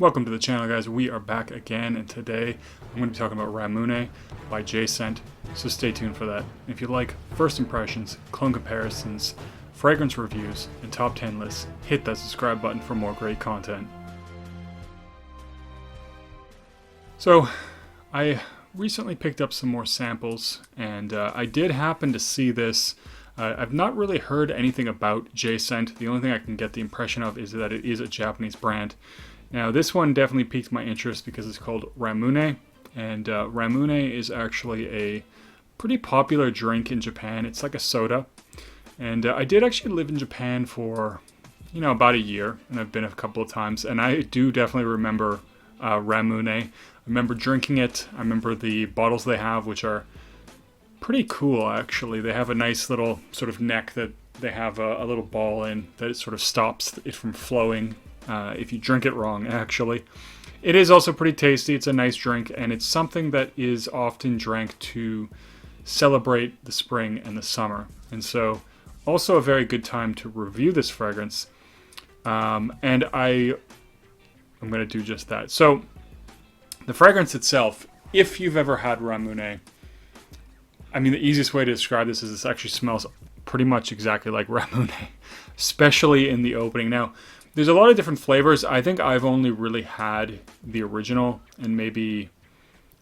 Welcome to the channel, guys. We are back again, and today I'm going to be talking about Ramune by Gents, so stay tuned for that. If you like first impressions, clone comparisons, fragrance reviews, and top 10 lists, hit that subscribe button for more great content. So, I recently picked up some more samples, and I did happen to see this. I've not really heard anything about Gents. The only thing I can get the impression of is that it is a Japanese brand. Now, this one definitely piqued my interest because it's called Ramune, and Ramune is actually a pretty popular drink in Japan. It's like a soda, and I did actually live in Japan for, about a year, and I've been a couple of times, and I do definitely remember Ramune. I remember drinking it. I remember the bottles they have, which are pretty cool, actually. They have a nice little sort of neck that they have a little ball in that sort of stops it from flowing. If you drink it wrong, actually. It is also pretty tasty. It's a nice drink, and it's something that is often drank to celebrate the spring and the summer. And so, also a very good time to review this fragrance. And I'm going to do just that. So, the fragrance itself, if you've ever had Ramune, I mean, the easiest way to describe this is this actually smells pretty much exactly like Ramune, especially in the opening. Now, there's a lot of different flavors. I think I've only really had the original and maybe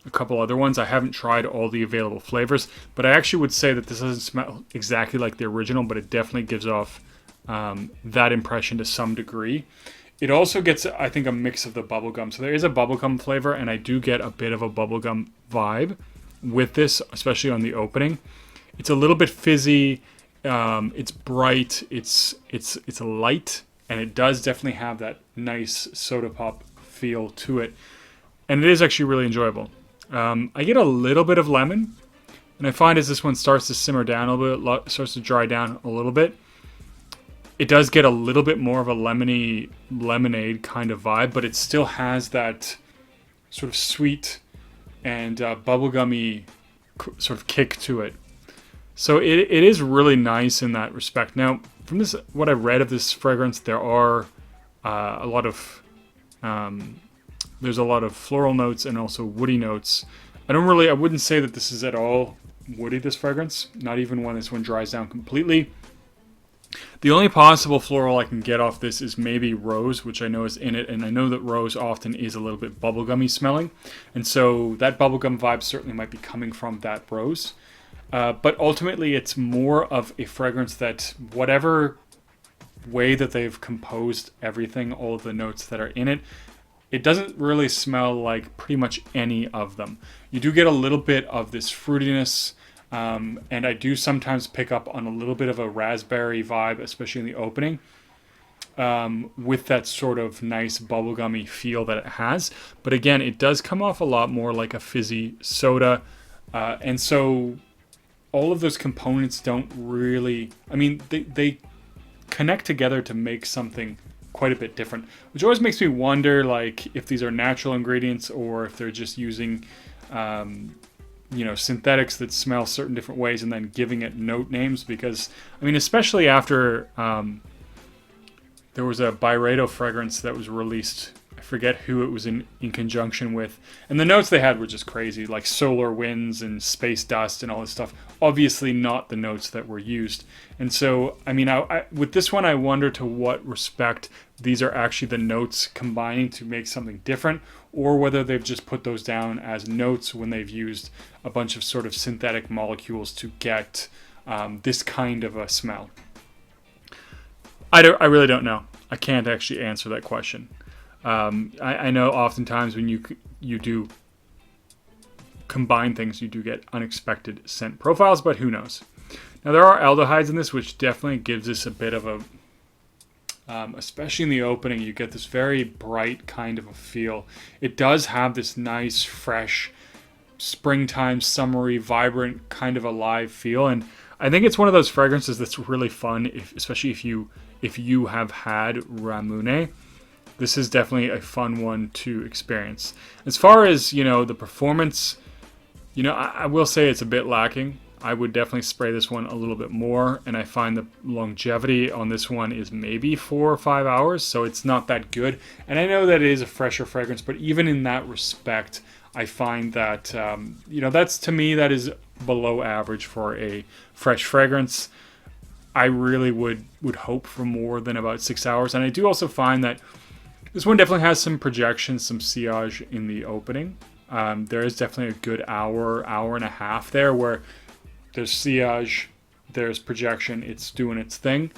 a couple other ones. I haven't tried all the available flavors, but I actually would say that this doesn't smell exactly like the original, but it definitely gives off that impression to some degree. It also gets, I think, a mix of the bubblegum. So there is a bubblegum flavor, and I do get a bit of a bubblegum vibe with this, especially on the opening. It's a little bit fizzy. It's bright. It's light. And it does definitely have that nice soda pop feel to it. And it is actually really enjoyable. I get a little bit of lemon. And I find as this one starts to simmer down a little bit, starts to dry down a little bit, it does get a little bit more of a lemony lemonade kind of vibe. But it still has that sort of sweet and bubblegummy sort of kick to it. So it is really nice in that respect. Now, from this, what I read of this fragrance, there are a lot of there's a lot of floral notes and also woody notes. I wouldn't say that this is at all woody, this fragrance. Not even when this one dries down completely. The only possible floral I can get off this is maybe rose, which I know is in it, and I know that rose often is a little bit bubblegummy smelling, and so that bubblegum vibe certainly might be coming from that rose. But ultimately, it's more of a fragrance that whatever way that they've composed everything, all of the notes that are in it, it doesn't really smell like pretty much any of them. You do get a little bit of this fruitiness, and I do sometimes pick up on a little bit of a raspberry vibe, especially in the opening, with that sort of nice bubblegummy feel that it has. But again, it does come off a lot more like a fizzy soda, and so all of those components don't really, they connect together to make something quite a bit different, which always makes me wonder, like, if these are natural ingredients or if they're just using, synthetics that smell certain different ways and then giving it note names. Because, especially after there was a Byredo fragrance that was released, I forget who it was in conjunction with, and the notes they had were just crazy, like solar winds and space dust and all this stuff. Obviously not the notes that were used. And so, with this one, I wonder to what respect these are actually the notes combining to make something different, or whether they've just put those down as notes when they've used a bunch of sort of synthetic molecules to get this kind of a smell. I really don't know. I can't actually answer that question. I know oftentimes when you do combine things, you do get unexpected scent profiles, but who knows? Now, there are aldehydes in this, which definitely gives this a bit of a, especially in the opening, you get this very bright kind of a feel. It does have this nice, fresh, springtime, summery, vibrant, kind of alive feel, and I think it's one of those fragrances that's really fun, especially if you have had Ramune. This is definitely a fun one to experience. As far as, the performance, I will say it's a bit lacking. I would definitely spray this one a little bit more, and I find the longevity on this one is maybe 4 or 5 hours, so it's not that good. And I know that it is a fresher fragrance, but even in that respect, I find that, that's, to me, that is below average for a fresh fragrance. I really would hope for more than about 6 hours. And I do also find that this one definitely has some projection, some sillage in the opening. There is definitely a good hour and a half there where there's sillage, there's projection, it's doing its thing.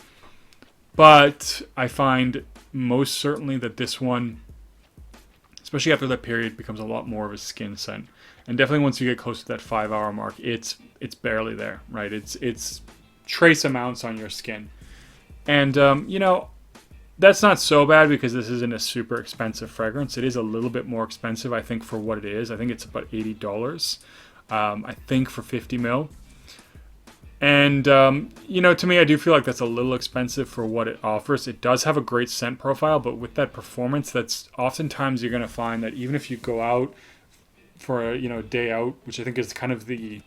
But I find most certainly that this one, especially after that period, becomes a lot more of a skin scent. And definitely once you get close to that 5 hour mark, it's barely there, right? It's trace amounts on your skin. And, that's not so bad because this isn't a super expensive fragrance. It is a little bit more expensive, I think, for what it is. I think it's about $80, I think, for 50 mil. And, to me, I do feel like that's a little expensive for what it offers. It does have a great scent profile, but with that performance, that's oftentimes you're going to find that even if you go out for a day out, which I think is kind of the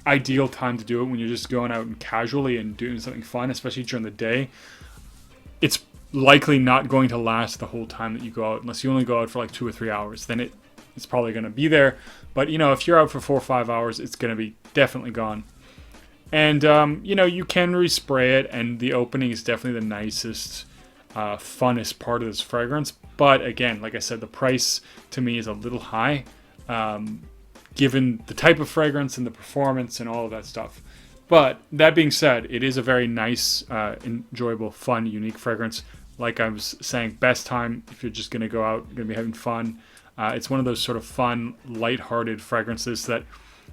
ideal time to do it when you're just going out and casually and doing something fun, especially during the day, it's likely not going to last the whole time that you go out, unless you only go out for like 2 or 3 hours. Then it's probably going to be there. But if you're out for 4 or 5 hours, it's going to be definitely gone. And you can respray it, and the opening is definitely the nicest, funnest part of this fragrance. But again, like I said, the price to me is a little high, given the type of fragrance and the performance and all of that stuff. But that being said, it is a very nice, enjoyable, fun, unique fragrance. Like I was saying, best time if you're just going to go out, going to be having fun. It's one of those sort of fun, lighthearted fragrances that,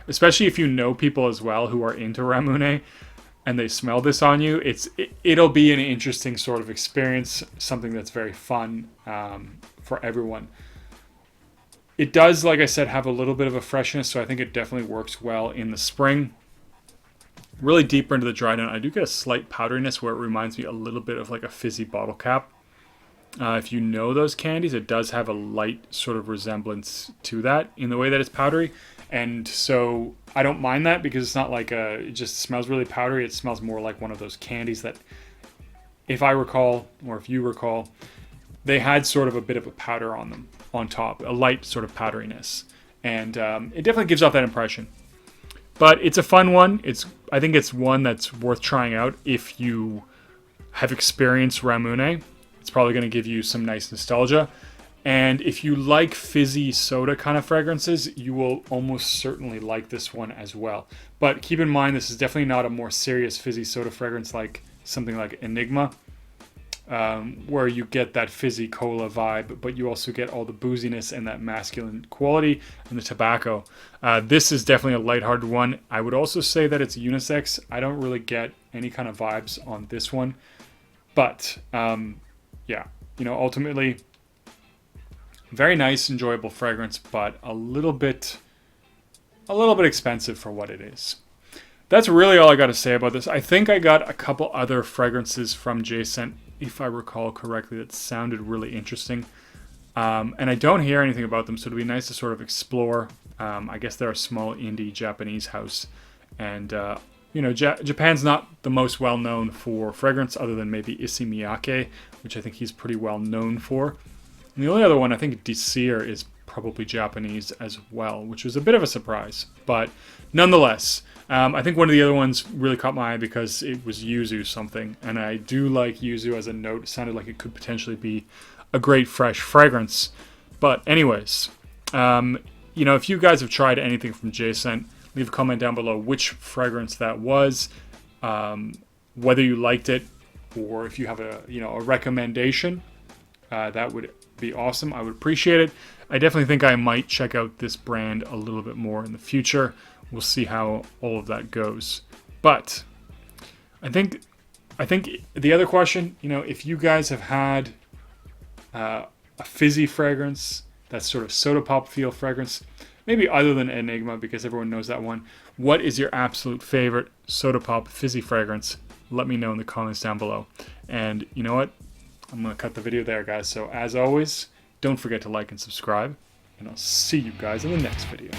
especially if you know people as well who are into Ramune and they smell this on you, it'll be an interesting sort of experience, something that's very fun for everyone. It does, like I said, have a little bit of a freshness, so I think it definitely works well in the spring. Really deeper into the dry down, I do get a slight powderiness where it reminds me a little bit of like a fizzy bottle cap. If you know those candies, it does have a light sort of resemblance to that in the way that it's powdery. And so I don't mind that because it's not like it just smells really powdery. It smells more like one of those candies that, if I recall, or if you recall, they had sort of a bit of a powder on them on top, a light sort of powderiness. And it definitely gives off that impression. But it's a fun one. I think it's one that's worth trying out if you have experienced Ramune. It's probably going to give you some nice nostalgia. And if you like fizzy soda kind of fragrances, you will almost certainly like this one as well. But keep in mind, this is definitely not a more serious fizzy soda fragrance like something like Enigma, where you get that fizzy cola vibe, but you also get all the booziness and that masculine quality and the tobacco. This is definitely a lighthearted one. I would also say that it's unisex. I don't really get any kind of vibes on this one, but ultimately, very nice, enjoyable fragrance, but a little bit expensive for what it is. That's really all I got to say about this. I think I got a couple other fragrances from Gents, if I recall correctly, that sounded really interesting. And I don't hear anything about them, so it'd be nice to sort of explore. I guess they're a small indie Japanese house. And, Japan's not the most well-known for fragrance, other than maybe Issey Miyake, which I think he's pretty well known for. And the only other one, I think Desir, is probably Japanese as well, which was a bit of a surprise. But nonetheless, I think one of the other ones really caught my eye because it was yuzu something. And I do like yuzu as a note. It sounded like it could potentially be a great fresh fragrance. But anyways, if you guys have tried anything from Gents, leave a comment down below which fragrance that was, whether you liked it, or if you have a recommendation. That would be awesome. I would appreciate it. I definitely think I might check out this brand a little bit more in the future. We'll see how all of that goes. But I think the other question, if you guys have had a fizzy fragrance, that sort of soda pop feel fragrance, maybe other than Enigma, because everyone knows that one, what is your absolute favorite soda pop fizzy fragrance? Let me know in the comments down below. And you know what? I'm going to cut the video there, guys. So as always, don't forget to like and subscribe, and I'll see you guys in the next video.